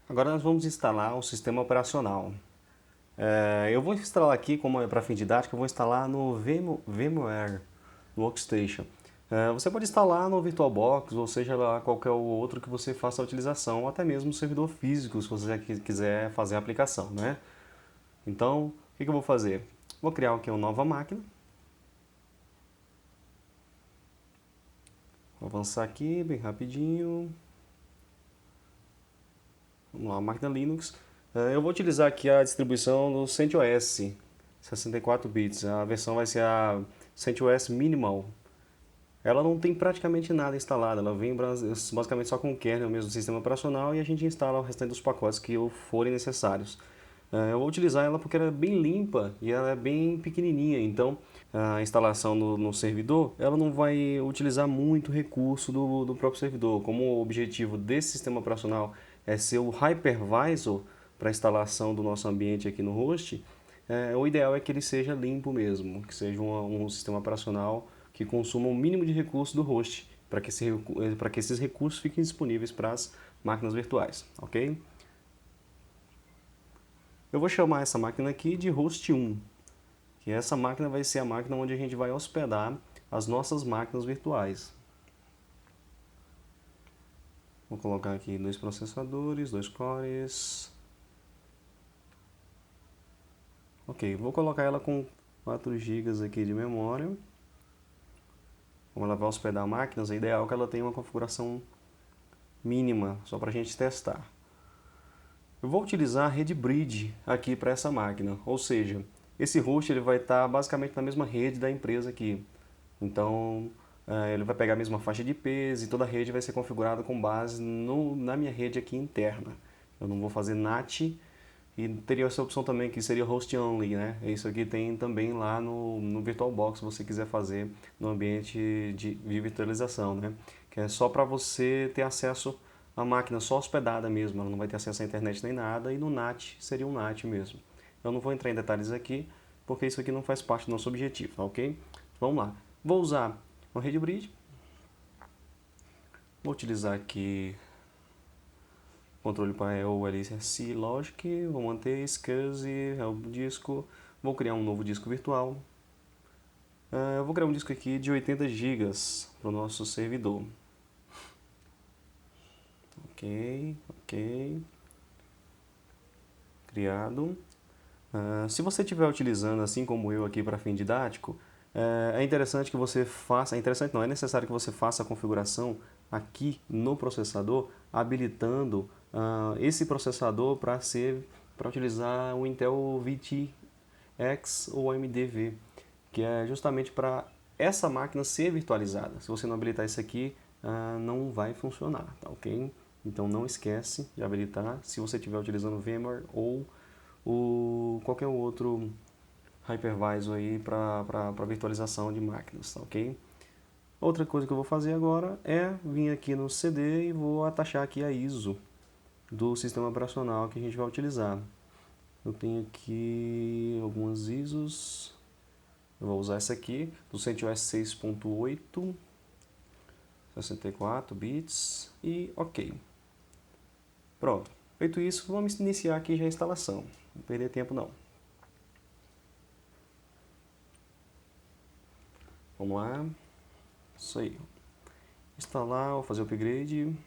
Agora nós vamos instalar o sistema operacional. Eu vou instalar aqui, como é para fim didático, eu vou instalar no VMware Workstation. Você pode instalar no VirtualBox, ou seja lá qualquer outro que você faça a utilização, ou até mesmo no servidor físico, se você quiser fazer a aplicação, né? Então, o que eu vou fazer? Vou criar aqui uma nova máquina. Vou avançar aqui bem rapidinho. Vamos lá, máquina Linux. Eu vou utilizar aqui a distribuição do CentOS 64 bits. A versão vai ser a CentOS Minimal. Ela não tem praticamente nada instalado, ela vem basicamente só com o kernel mesmo do sistema operacional e a gente instala o restante dos pacotes que forem necessários. Eu vou utilizar ela porque ela é bem limpa e ela é bem pequenininha, então a instalação no servidor ela não vai utilizar muito recurso do próprio servidor. Como o objetivo desse sistema operacional é ser o hypervisor para a instalação do nosso ambiente aqui no host, o ideal é que ele seja limpo mesmo, que seja um sistema operacional que consuma o mínimo de recursos do host, para que esses recursos fiquem disponíveis para as máquinas virtuais, ok? Eu vou chamar essa máquina aqui de host 1, que essa máquina vai ser a máquina onde a gente vai hospedar as nossas máquinas virtuais. Vou colocar aqui 2 processadores, 2 cores. Ok, vou colocar ela com 4 GB aqui de memória. Como ela vai hospedar máquinas, é ideal que ela tenha uma configuração mínima, só para a gente testar. Eu vou utilizar a rede Bridge aqui para essa máquina, ou seja, esse host ele vai estar basicamente na mesma rede da empresa aqui. Então, ele vai pegar a mesma faixa de IPs e toda a rede vai ser configurada com base na minha rede aqui interna. Eu não vou fazer NAT e teria essa opção também que seria host only, né? Isso aqui tem também lá no VirtualBox, se você quiser fazer no ambiente de virtualização, né? Que é só para você ter acesso à máquina só hospedada mesmo, ela não vai ter acesso à internet nem nada, e no NAT seria um NAT mesmo. Eu não vou entrar em detalhes aqui, porque isso aqui não faz parte do nosso objetivo, tá ok? Vamos lá. Vou usar uma rede bridge, vou utilizar aqui controle painel LSC Logic, vou manter SCSI, é o disco, vou criar um novo disco virtual. Eu vou criar um disco aqui de 80 GB para o nosso servidor. Ok, ok. Criado. Se você estiver utilizando, assim como eu aqui para fim didático, é interessante que você faça, é interessante não, é necessário que você faça a configuração aqui no processador, habilitando esse processador para utilizar o Intel VT-X ou AMD-V, que é justamente para essa máquina ser virtualizada. Se você não habilitar isso aqui, não vai funcionar, tá ok? Então não esquece de habilitar se você estiver utilizando VMware ou qualquer outro hypervisor aí para virtualização de máquinas, tá ok? Outra coisa que eu vou fazer agora é vir aqui no CD e vou atachar aqui a ISO do sistema operacional que a gente vai utilizar. Eu tenho aqui algumas ISOs, eu vou usar essa aqui, do CentOS 6.8, 64 bits e ok. Pronto, feito isso, vamos iniciar aqui já a instalação, não perder tempo não. Vamos lá, isso aí. Instalar, vou fazer o upgrade.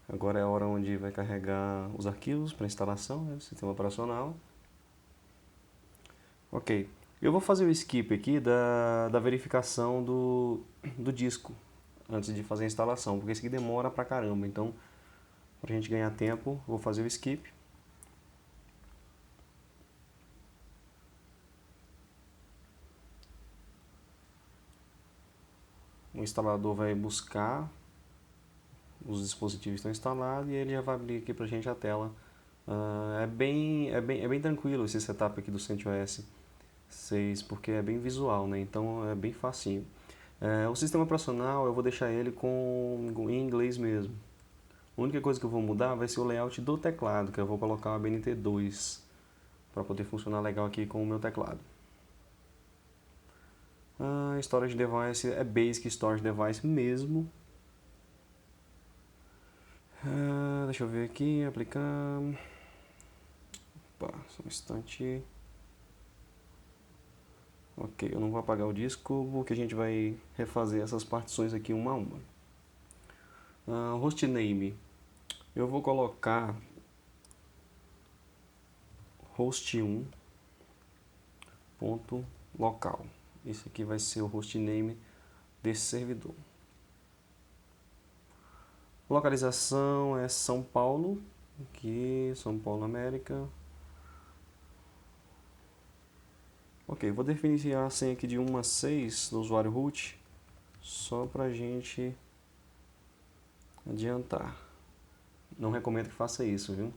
Agora é a hora onde vai carregar os arquivos para instalação, né, do sistema operacional. Ok, eu vou fazer o skip aqui da verificação do disco antes de fazer a instalação, porque isso aqui demora pra caramba. Então, para a gente ganhar tempo, vou fazer o skip. O instalador vai buscar os dispositivos que estão instalados e ele já vai abrir aqui para a gente a tela. É bem tranquilo esse setup aqui do CentOS 6, porque é bem visual, né? Então é bem facinho. O sistema operacional eu vou deixar ele em inglês mesmo. A única coisa que eu vou mudar vai ser o layout do teclado, que eu vou colocar o ABNT2 para poder funcionar legal aqui com o meu teclado. Storage Device é Basic Storage Device mesmo. Deixa eu ver aqui, aplicar. Opa, só um instante. Ok, eu não vou apagar o disco porque a gente vai refazer essas partições aqui uma a uma. Hostname, eu vou colocar host1 ponto local. Esse aqui vai ser o hostname desse servidor. Localização é São Paulo, aqui São Paulo, América. Ok, vou definir a senha aqui de 1 a 6 do usuário root, só para a gente adiantar. Não recomendo que faça isso, viu?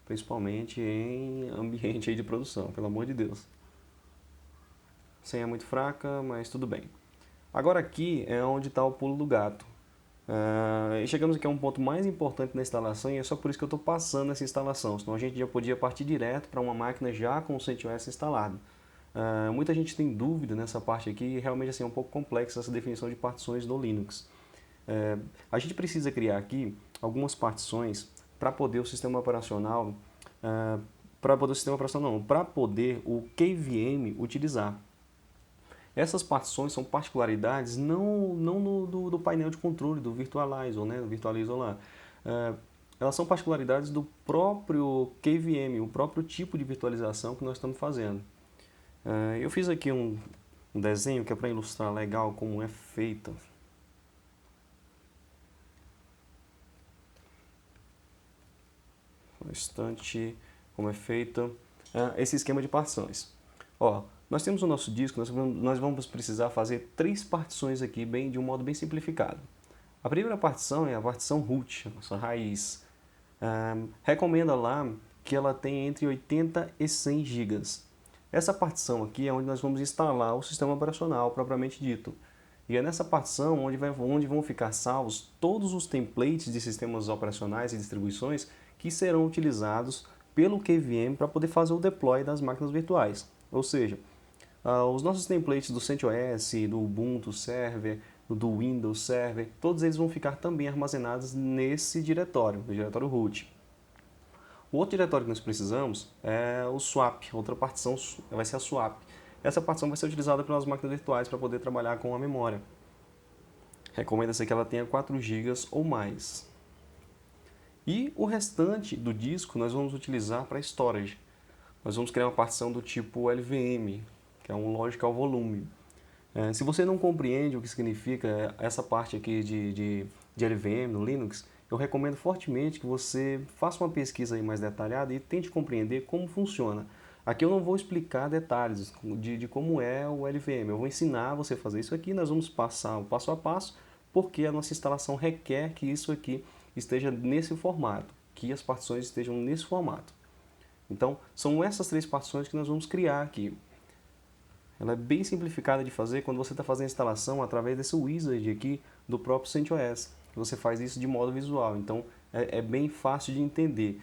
Principalmente em ambiente aí de produção, pelo amor de Deus. Senha é muito fraca, mas tudo bem. Agora aqui é onde está o pulo do gato. E chegamos aqui a um ponto mais importante na instalação e é só por isso que eu estou passando essa instalação, senão a gente já podia partir direto para uma máquina já com o CentOS instalado. Muita gente tem dúvida nessa parte aqui e realmente assim, é um pouco complexa essa definição de partições do Linux. A gente precisa criar aqui algumas partições para poder o sistema operacional, para poder o KVM utilizar. Essas partições são particularidades não do painel de controle, do Virtualizor, né, do Virtualizor lá. Elas são particularidades do próprio KVM, o próprio tipo de virtualização que nós estamos fazendo. Eu fiz aqui um desenho que é para ilustrar legal como é feita. Um instante, como é feita esse esquema de partições. Nós temos o nosso disco, nós vamos precisar fazer 3 partições aqui de um modo bem simplificado. A primeira partição é a partição root, a nossa raiz. Recomenda lá que ela tenha entre 80 e 100 GB. Essa partição aqui é onde nós vamos instalar o sistema operacional propriamente dito. E é nessa partição onde vão ficar salvos todos os templates de sistemas operacionais e distribuições que serão utilizados pelo KVM para poder fazer o deploy das máquinas virtuais. Ou seja, os nossos templates do CentOS, do Ubuntu Server, do Windows Server, todos eles vão ficar também armazenados nesse diretório, no diretório root. O outro diretório que nós precisamos é o swap, outra partição vai ser a swap. Essa partição vai ser utilizada pelas máquinas virtuais para poder trabalhar com a memória. Recomenda-se que ela tenha 4 GB ou mais. E o restante do disco nós vamos utilizar para storage. Nós vamos criar uma partição do tipo LVM, que é um Logical Volume. Se você não compreende o que significa essa parte aqui de LVM no Linux, eu recomendo fortemente que você faça uma pesquisa aí mais detalhada e tente compreender como funciona. Aqui eu não vou explicar detalhes de como é o LVM, eu vou ensinar você a fazer isso aqui, nós vamos passar o passo a passo, porque a nossa instalação requer que isso aqui esteja nesse formato, que as partições estejam nesse formato. Então, são essas 3 partições que nós vamos criar aqui. Ela é bem simplificada de fazer quando você está fazendo a instalação através desse wizard aqui do próprio CentOS. Você faz isso de modo visual, então é bem fácil de entender.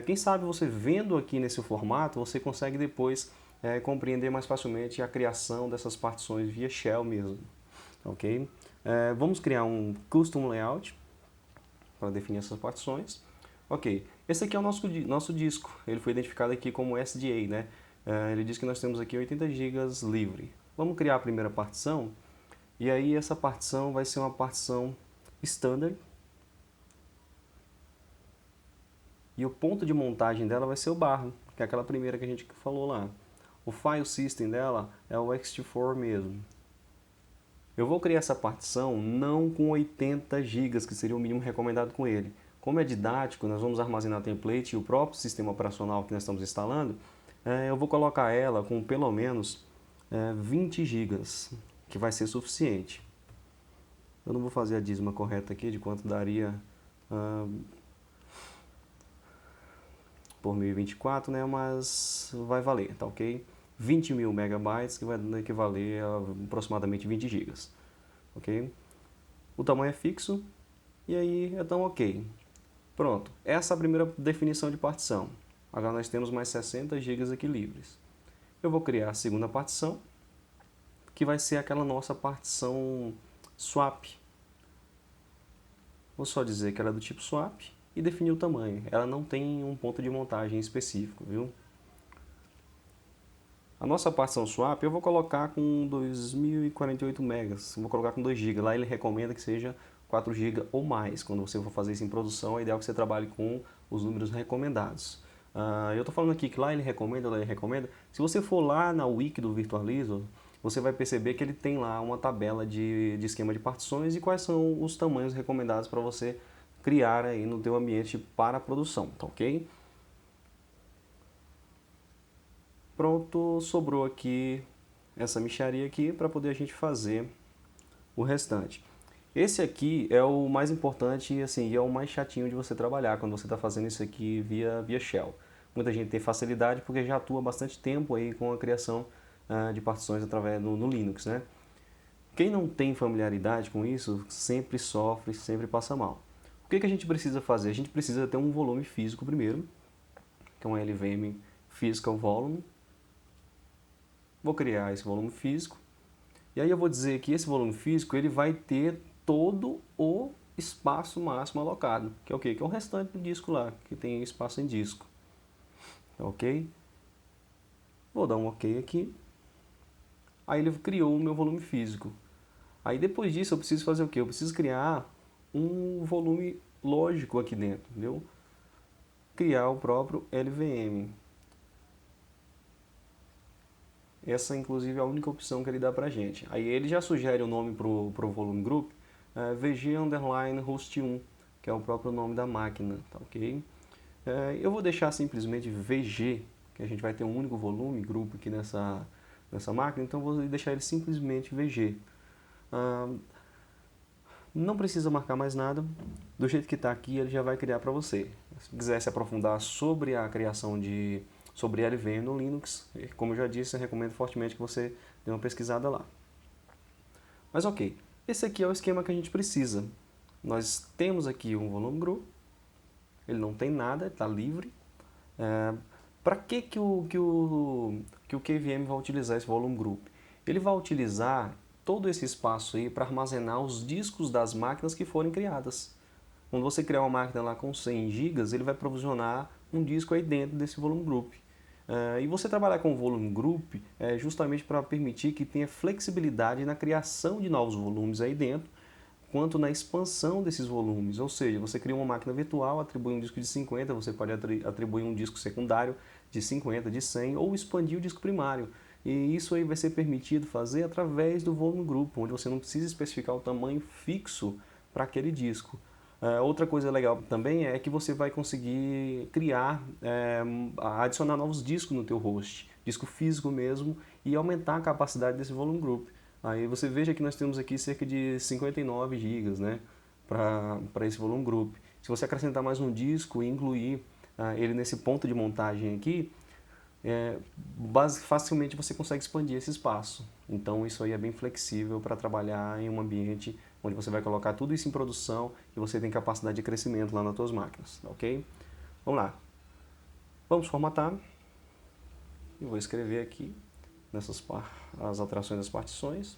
Quem sabe você vendo aqui nesse formato, você consegue depois compreender mais facilmente a criação dessas partições via shell mesmo. Ok? Vamos criar um custom layout para definir essas partições. Ok, esse aqui é o nosso disco, ele foi identificado aqui como SDA, né? Ele diz que nós temos aqui 80 GB livre. Vamos criar a primeira partição, e aí essa partição vai ser uma partição standard. E o ponto de montagem dela vai ser o barra, que é aquela primeira que a gente falou lá. O file system dela é o ext4 mesmo. Eu vou criar essa partição não com 80 GB, que seria o mínimo recomendado com ele. Como é didático, nós vamos armazenar template e o próprio sistema operacional que nós estamos instalando, eu vou colocar ela com pelo menos 20 GB, que vai ser suficiente. Eu não vou fazer a dízima correta aqui de quanto daria por 1024, né? Mas vai valer, tá ok? 20.000 megabytes, que vai equivaler a aproximadamente 20 GB, ok? O tamanho é fixo, e aí então ok. Pronto, essa é a primeira definição de partição. Agora nós temos mais 60 GB aqui livres. Eu vou criar a segunda partição, que vai ser aquela nossa partição swap. Vou só dizer que ela é do tipo swap e definir o tamanho. Ela não tem um ponto de montagem específico, viu? A nossa partição swap eu vou colocar com 2048 megas, vou colocar com 2 GB. Lá ele recomenda que seja 4 GB ou mais. Quando você for fazer isso em produção, é ideal que você trabalhe com os números recomendados. Eu estou falando aqui que lá ele recomenda. Se você for lá na wiki do Virtualizor, você vai perceber que ele tem lá uma tabela de esquema de partições e quais são os tamanhos recomendados para você criar aí no teu ambiente para a produção, tá ok? Pronto, sobrou aqui essa mixaria aqui para poder a gente fazer o restante. Esse aqui é o mais importante e assim, é o mais chatinho de você trabalhar quando você está fazendo isso aqui via Shell. Muita gente tem facilidade porque já atua bastante tempo aí com a criação de partições através no Linux, né? Quem não tem familiaridade com isso sempre sofre, sempre passa mal. O que a gente precisa fazer? A gente precisa ter um volume físico primeiro, que é um LVM Physical Volume. Vou criar esse volume físico. E aí eu vou dizer que esse volume físico ele vai ter todo o espaço máximo alocado, que é o quê? Que é o restante do disco lá, que tem espaço em disco. Ok? Vou dar um ok aqui. Aí ele criou o meu volume físico. Aí depois disso eu preciso fazer o quê? Eu preciso criar um volume lógico aqui dentro, entendeu? Criar o próprio LVM. Essa, inclusive, é a única opção que ele dá pra gente. Aí ele já sugere o nome pro volume group, VG_host1, que é o próprio nome da máquina, tá ok? Eu vou deixar simplesmente VG, que a gente vai ter um único volume group aqui nessa máquina, então eu vou deixar ele simplesmente VG. Não precisa marcar mais nada, do jeito que está aqui ele já vai criar para você. Se quiser se aprofundar sobre a criação sobre LVM no Linux, como eu já disse, eu recomendo fortemente que você dê uma pesquisada lá. Mas ok, esse aqui é o esquema que a gente precisa. Nós temos aqui um volume group, ele não tem nada, está livre. Para que o KVM vai utilizar esse volume group? Ele vai utilizar todo esse espaço aí para armazenar os discos das máquinas que forem criadas. Quando você criar uma máquina lá com 100 GB, ele vai provisionar um disco aí dentro desse volume group. E você trabalhar com o volume group é justamente para permitir que tenha flexibilidade na criação de novos volumes aí dentro, quanto na expansão desses volumes. Ou seja, você cria uma máquina virtual, atribui um disco de 50, você pode atribuir um disco secundário de 50, de 100, ou expandir o disco primário. E isso aí vai ser permitido fazer através do volume group, onde você não precisa especificar o tamanho fixo para aquele disco. Outra coisa legal também é que você vai conseguir criar, adicionar novos discos no teu host, disco físico mesmo, e aumentar a capacidade desse volume group. Aí você veja que nós temos aqui cerca de 59 GB, né, para esse volume group. Se você acrescentar mais um disco e incluir ele nesse ponto de montagem aqui, facilmente você consegue expandir esse espaço. Então isso aí é bem flexível para trabalhar em um ambiente onde você vai colocar tudo isso em produção e você tem capacidade de crescimento lá nas suas máquinas, ok? Vamos lá. Vamos formatar. Eu vou escrever aqui as alterações das partições.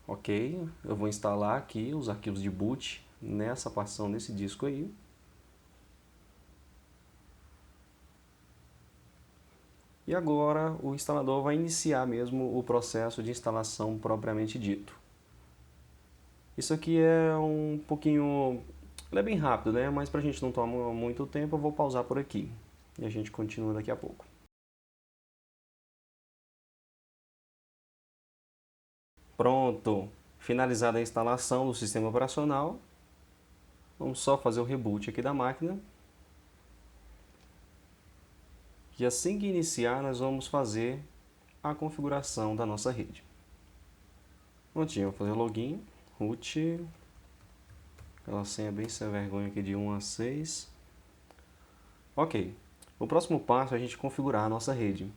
Ok, eu vou instalar aqui os arquivos de boot nessa partição, nesse disco aí. E agora o instalador vai iniciar mesmo o processo de instalação propriamente dito. Isso aqui é um pouquinho... ele é bem rápido, né? Mas para a gente não tomar muito tempo, eu vou pausar por aqui. E a gente continua daqui a pouco. Pronto! Finalizada a instalação do sistema operacional, vamos só fazer o reboot aqui da máquina. E assim que iniciar, nós vamos fazer a configuração da nossa rede. Prontinho, vou fazer login, root, aquela senha bem sem vergonha aqui de 1 a 6. Ok, o próximo passo é a gente configurar a nossa rede.